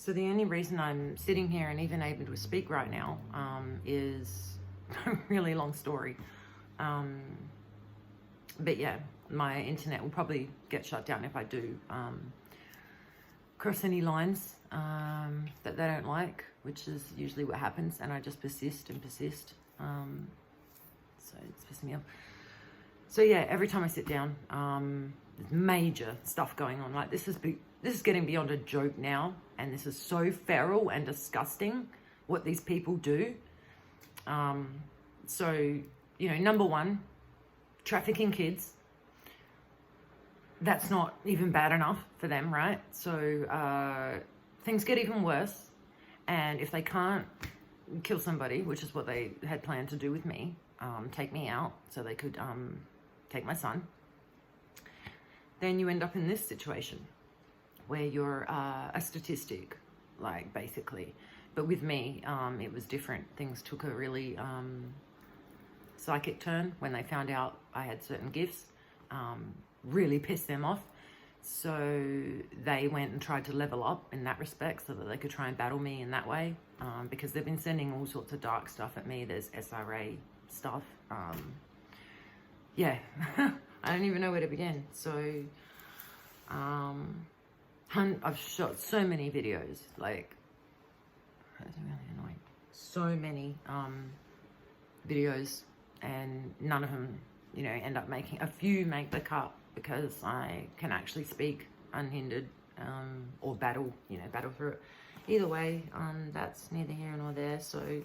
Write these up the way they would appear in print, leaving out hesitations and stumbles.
So the only reason I'm sitting here and even able to speak right now is a really long story. But yeah, my internet will probably get shut down if I do cross any lines that they don't like, which is usually what happens, and I just persist and persist. So it's pissing me off. So yeah, every time I sit down, there's major stuff going on. Like this is getting beyond a joke now, and this is so feral and disgusting what these people do. So, you know, number one, trafficking kids. That's not even bad enough for them, right? So things get even worse, and if they can't kill somebody, which is what they had planned to do with me, take me out so they could take my son, then you end up in this situation where you're a statistic, like, basically. But with me, it was different. Things took a really psychic turn when they found out I had certain gifts. Really pissed them off. So they went and tried to level up in that respect so that they could try and battle me in that way, because they've been sending all sorts of dark stuff at me. There's SRA stuff. Yeah, I don't even know where to begin. So I've shot so many videos, like, that's really annoying. So many videos, and none of them, you know, end up making. A few make the cut because I can actually speak unhindered, or battle through it. Either way, that's neither here nor there. So,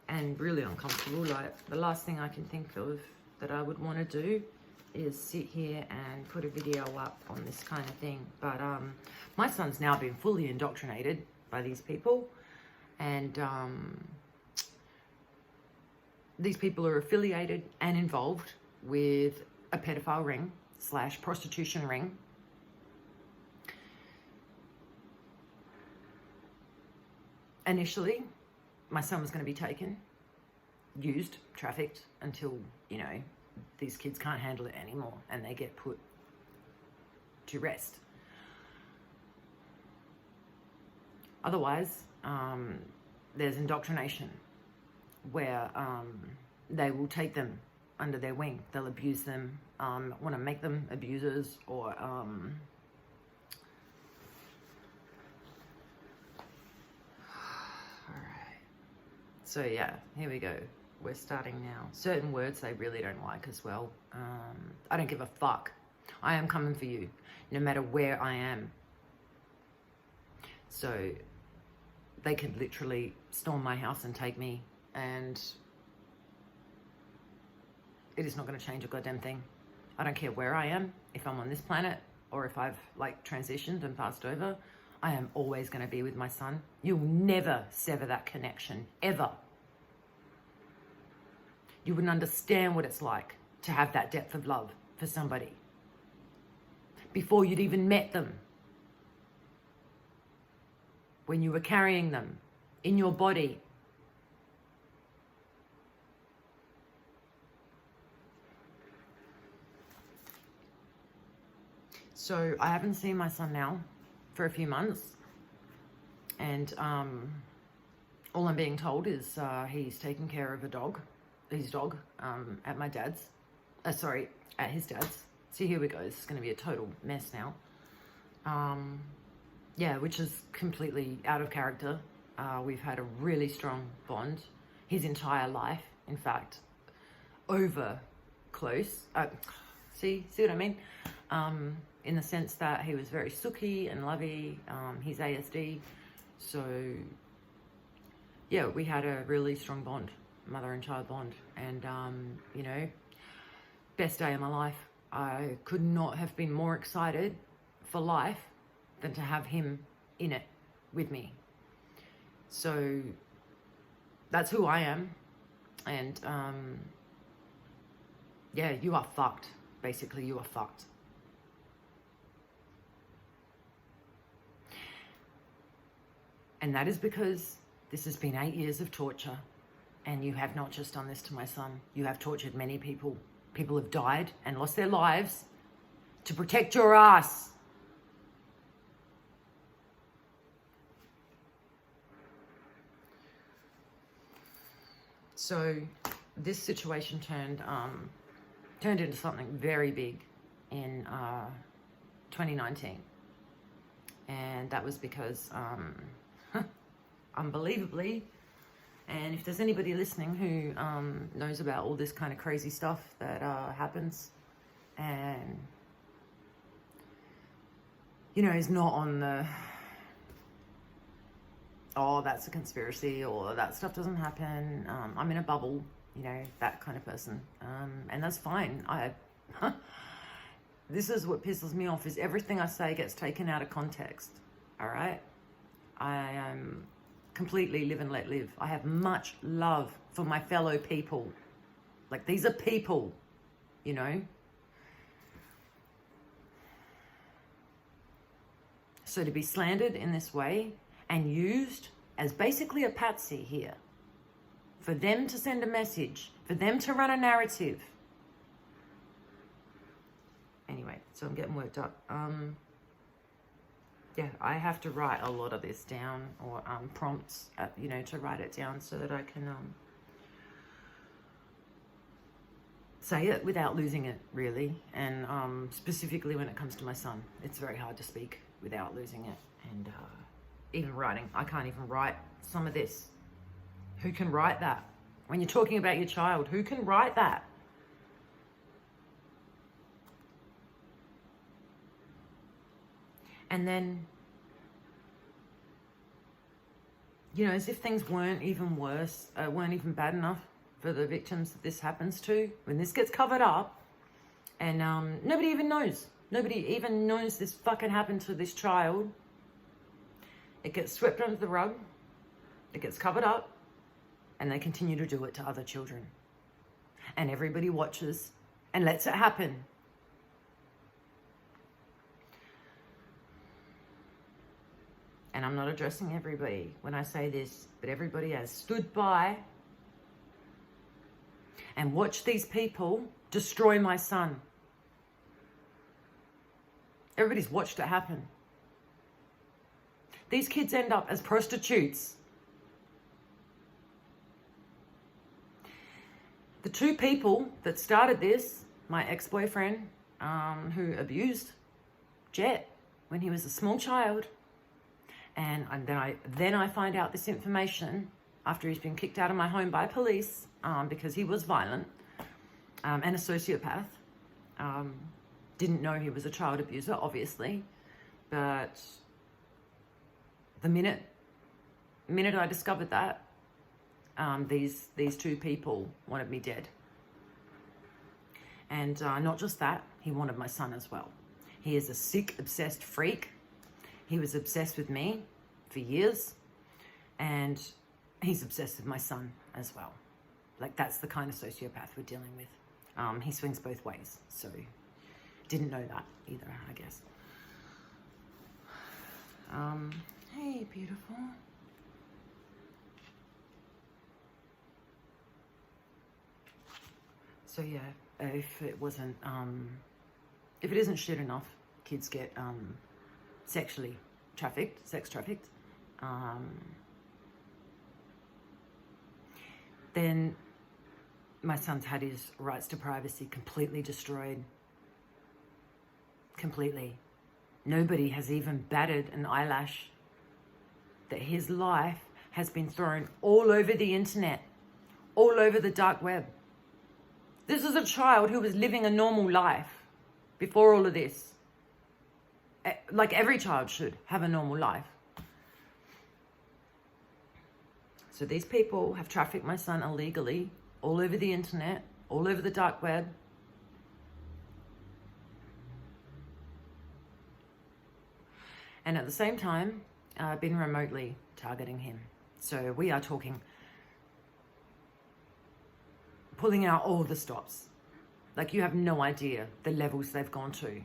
and really uncomfortable. Like, the last thing I can think of that I would want to do is sit here and put a video up on this kind of thing. But my son's now been fully indoctrinated by these people, and these people are affiliated and involved with a pedophile ring / prostitution ring. Initially, my son was going to be taken, used, trafficked, until, you know, these kids can't handle it anymore and they get put to rest. Otherwise, there's indoctrination, where they will take them under their wing. They'll abuse them, want to make them abusers, or all right. So yeah, here we go. We're starting now. Certain words they really don't like as well. I don't give a fuck. I am coming for you, no matter where I am. So they could literally storm my house and take me, and it is not going to change a goddamn thing. I don't care where I am, if I'm on this planet or if I've, like, transitioned and passed over. I am always going to be with my son. You'll never sever that connection, ever. You wouldn't understand what it's like to have that depth of love for somebody before you'd even met them. When you were carrying them in your body. So I haven't seen my son now for a few months, and all I'm being told is he's taking care of his dog, at my dad's, at his dad's. So here we go. This is going to be a total mess now. Yeah, which is completely out of character. We've had a really strong bond his entire life. In fact, over close. See what I mean? In the sense that he was very sooky and lovey. He's ASD. So, yeah, we had a really strong bond, mother and child bond. And, you know, best day of my life. I could not have been more excited for life than to have him in it with me. So that's who I am. And, yeah, you are fucked. Basically, you are fucked. And that is because this has been 8 years of torture. And you have not just done this to my son. You have tortured many people. People have died and lost their lives to protect your ass. So this situation turned into something very big in 2019. And that was because, unbelievably, and if there's anybody listening who knows about all this kind of crazy stuff that happens and, you know, is not on the, oh, that's a conspiracy or that stuff doesn't happen. I'm in a bubble, you know, that kind of person. And that's fine. This is what pisses me off, is everything I say gets taken out of context. All right? I am completely live and let live. I have much love for my fellow people. Like, these are people, you know? So to be slandered in this way and used as basically a patsy here, for them to send a message, for them to run a narrative. Anyway, so I'm getting worked up. Yeah, I have to write a lot of this down, or prompts, you know, to write it down so that I can say it without losing it, really. And specifically when it comes to my son, it's very hard to speak without losing it. And even writing, I can't even write some of this. Who can write that? When you're talking about your child, who can write that? And then, you know, as if things weren't even worse, weren't even bad enough for the victims that this happens to, when this gets covered up and nobody even knows. Nobody even knows this fucking happened to this child. It gets swept under the rug. It gets covered up. And they continue to do it to other children. And everybody watches and lets it happen. And I'm not addressing everybody when I say this, but everybody has stood by and watched these people destroy my son. Everybody's watched it happen. These kids end up as prostitutes. The two people that started this, my ex-boyfriend, who abused Jet when he was a small child, and then I find out this information after he's been kicked out of my home by police because he was violent and a sociopath. Didn't know he was a child abuser, obviously, but the minute I discovered that, these two people wanted me dead. And not just that, he wanted my son as well. He is a sick, obsessed freak. He was obsessed with me for years, and he's obsessed with my son as well. Like, that's the kind of sociopath we're dealing with. He swings both ways, so didn't know that either, I guess. Hey, beautiful. So yeah, if it isn't shit enough, kids get sex trafficked, then my son's had his rights to privacy completely destroyed. Completely. Nobody has even batted an eyelash that his life has been thrown all over the internet, all over the dark web. This is a child who was living a normal life before all of this. Like every child should have a normal life. So these people have trafficked my son illegally all over the internet, all over the dark web. And at the same time, been remotely targeting him. So we are talking pulling out all the stops. Like, you have no idea the levels they've gone to.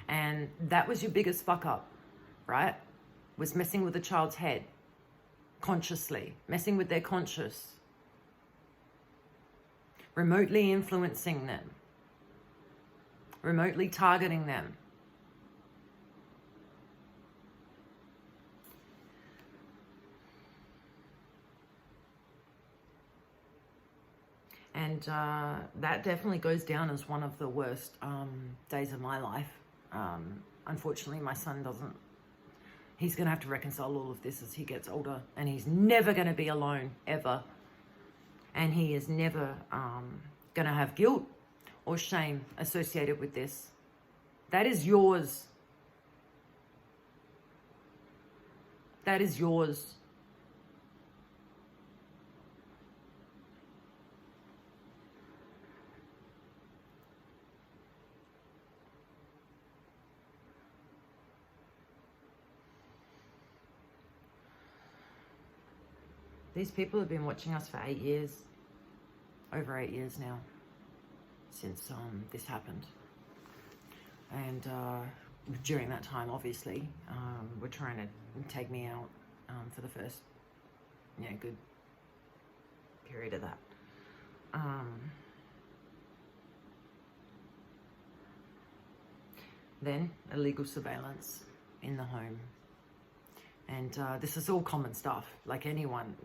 And that was your biggest fuck up, right? Was messing with a child's head consciously, messing with their conscious, remotely influencing them, remotely targeting them. And that definitely goes down as one of the worst days of my life. Unfortunately, my son doesn't. He's going to have to reconcile all of this as he gets older. And he's never going to be alone, ever. And he is never going to have guilt or shame associated with this. That is yours. That is yours. These people have been watching us for 8 years. Over 8 years now. Since this happened. And during that time, obviously, were trying to take me out for the first, good period of that. Then illegal surveillance in the home. And this is all common stuff. Like anyone,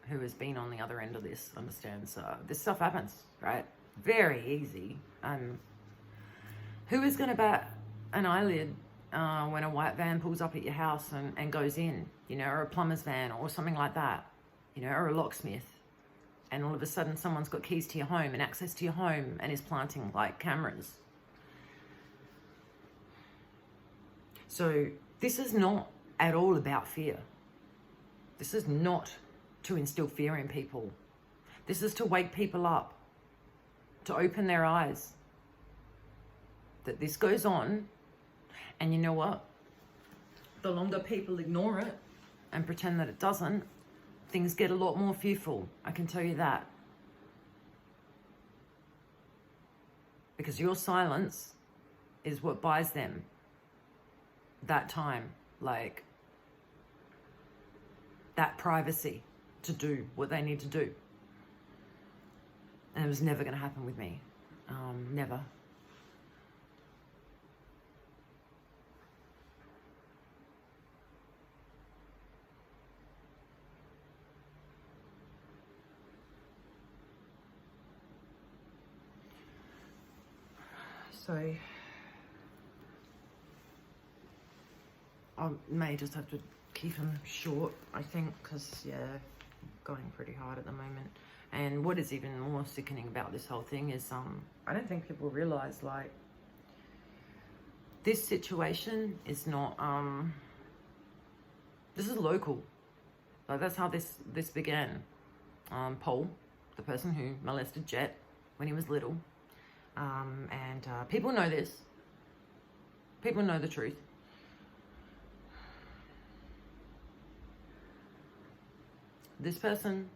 who has been on the other end of this understands this stuff happens, right? Very easy. Who is going to bat an eyelid when a white van pulls up at your house and goes in, or a plumber's van or something like that, or a locksmith, and all of a sudden someone's got keys to your home and access to your home and is planting like cameras. So this is not at all about fear. This is not to instill fear in people. This is to wake people up, to open their eyes that this goes on. And you know what? The longer people ignore it and pretend that it doesn't, things get a lot more fearful. I can tell you that. Because your silence is what buys them that time, like that privacy to do what they need to do. And it was never going to happen with me. Never. So I may just have to keep them short, I think, because, going pretty hard at the moment. And what is even more sickening about this whole thing is I don't think people realize, like, this situation is not, this is local. Like, that's how this began. Paul, the person who molested Jet when he was little, and people know this. People know the truth. This person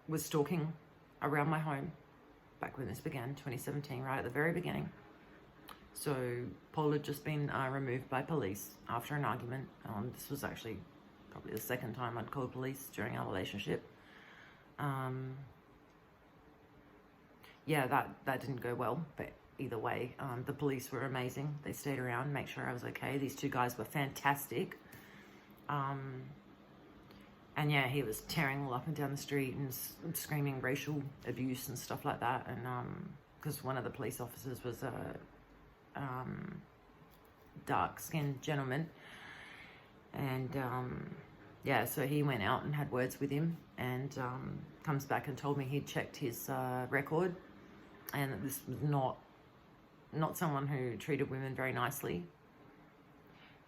was stalking around my home back when this began, 2017, right at the very beginning. So Paul had just been removed by police after an argument. This was actually probably the second time I'd called police during our relationship. That didn't go well, but either way, the police were amazing. They stayed around, make sure I was okay. These two guys were fantastic. And yeah, he was tearing all up and down the street and screaming racial abuse and stuff like that. And because one of the police officers was a dark-skinned gentleman, and so he went out and had words with him, and comes back and told me he'd checked his record, and that this was not someone who treated women very nicely.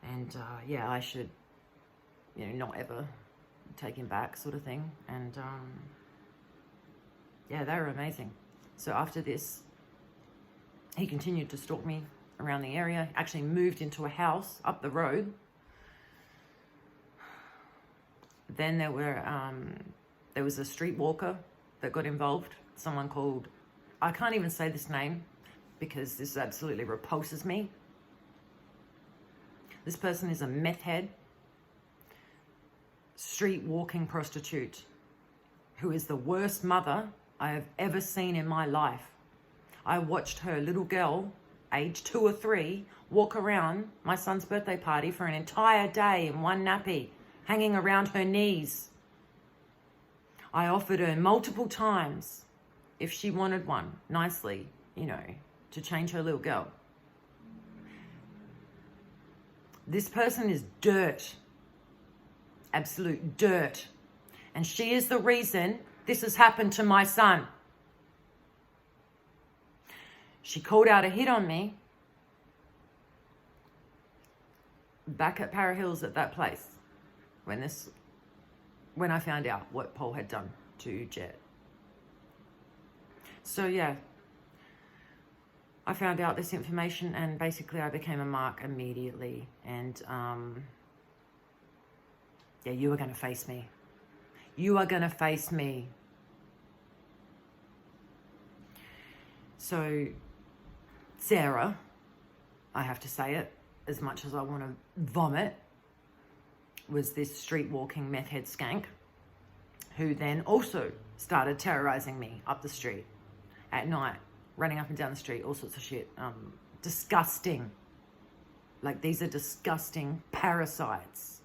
And I should, not ever take him back, sort of thing. And they were amazing. So after this, he continued to stalk me around the area, actually moved into a house up the road. Then there was a streetwalker that got involved, someone called, I can't even say this name because this absolutely repulses me. This person is a meth head, street walking prostitute who is the worst mother I have ever seen in my life. I watched her little girl, age 2 or 3, walk around my son's birthday party for an entire day in one nappy, hanging around her knees I offered her multiple times if she wanted one, nicely, to change her little girl. This person is dirt. Absolute dirt. And she is the reason this has happened to my son. She called out a hit on me back at Para Hills at that place when I found out what Paul had done to Jet. So yeah, I found out this information and basically I became a mark immediately. And yeah, you are going to face me. You are going to face me. So Sarah, I have to say it, as much as I want to vomit, was this street walking meth head skank who then also started terrorizing me up the street at night, running up and down the street, all sorts of shit. Disgusting. Like, these are disgusting parasites.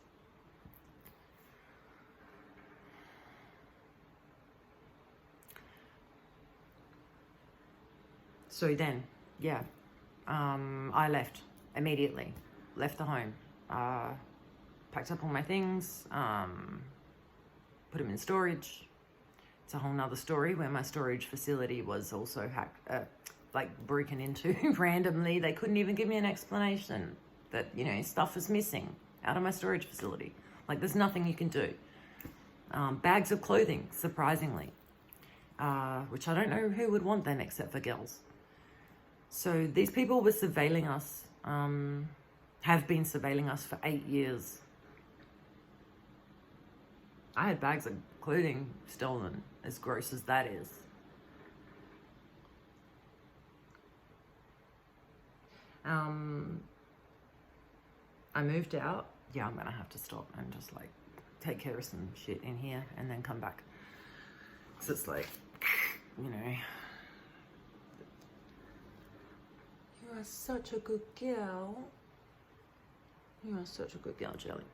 So then, yeah, I left immediately, left the home, packed up all my things, put them in storage. It's a whole nother story where my storage facility was also broken into randomly. They couldn't even give me an explanation that, stuff is missing out of my storage facility. Like, there's nothing you can do. Bags of clothing, surprisingly, which I don't know who would want them except for girls. So these people were surveilling us, have been surveilling us for 8 years. I had bags of clothing stolen, as gross as that is. I moved out. Yeah, I'm going to have to stop and just take care of some shit in here and then come back. So it's you are such a good girl. You are such a good girl, Jelly.